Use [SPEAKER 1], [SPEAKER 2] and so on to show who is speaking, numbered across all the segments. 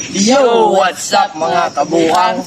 [SPEAKER 1] Yo, what's up mga kabuang?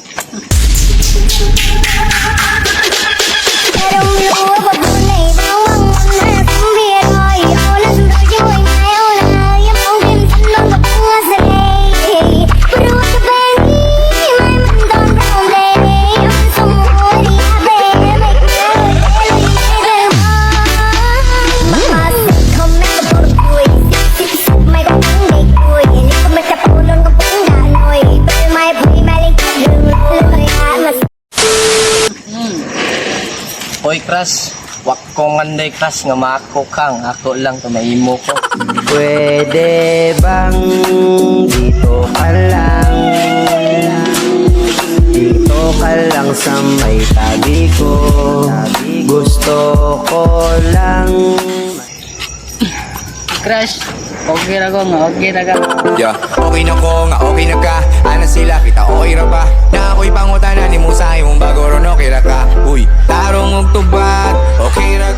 [SPEAKER 1] Hoy Crush, wak ko nganday Crush nga mako kang ako lang tumaimo ko.
[SPEAKER 2] Pwede bang dito ka lang? Dito ka lang sa may tabi ko. Gusto ko lang.
[SPEAKER 1] Crush, okay na ko nga, okay na ka.
[SPEAKER 3] Yeah, okay na ko nga, okay na ka. Ano sila, kita okay ra ba? Na ako'y pangutanan ni mo sa imong bagoron, okay ra ka. Uy, tarong og tubad, okay ra.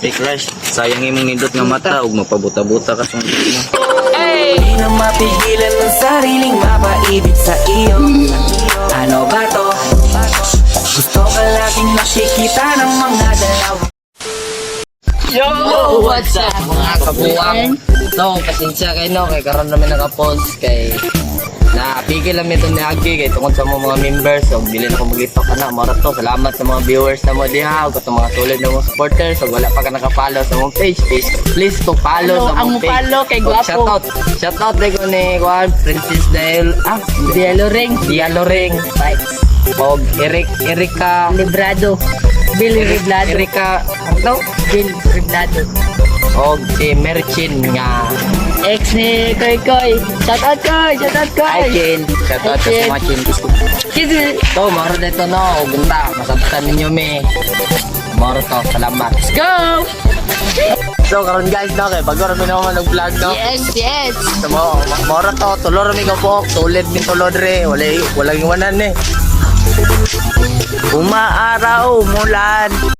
[SPEAKER 4] Hey Crush, sayang imong nindot nga mata ug mapabuta-buta ka sa mo.
[SPEAKER 2] Di na mapigilan ng sariling mapaibig sa iyo. Ano ba to? Gusto ka laging nakikita ng mga dalawa.
[SPEAKER 1] Yo, what's up mga kabuang? No, pasensya kayo no, kay karon namin naka-pause kay napigil lang ito ni Agi kay tungkol sa mga members. So, dili na ko mag-itok na. Mara to, salamat sa mga viewers na mo diha, ug sa mga tulad ng mga supporters. So, wala pa ka naka-follow sa mong page, please to follow sa mong page.
[SPEAKER 5] follow kay Guwapo.
[SPEAKER 1] Shoutout din ko ni Princess Dialo Ring. Right. Og Erika
[SPEAKER 5] Librado. Bill Librado.
[SPEAKER 1] Erika, ano?
[SPEAKER 5] Bill Librado.
[SPEAKER 1] Og si Merchin nga.
[SPEAKER 5] Ex ni Koy Koy. Shout out Koy.
[SPEAKER 1] Hi, Chin. Shoutout sa mga Chin.
[SPEAKER 5] Kids.
[SPEAKER 1] To, maro dito no. Gunta, masabtan ninyo me. Maro to, salamat.
[SPEAKER 5] Let's go.
[SPEAKER 1] So, karon guys, no, kay bago rin naman nag-vlog, no?
[SPEAKER 5] Yes.
[SPEAKER 1] So, maro to, tulor mi ko tulid min tulod re. Walang iwanan eh.
[SPEAKER 2] Umaaraw, mulan.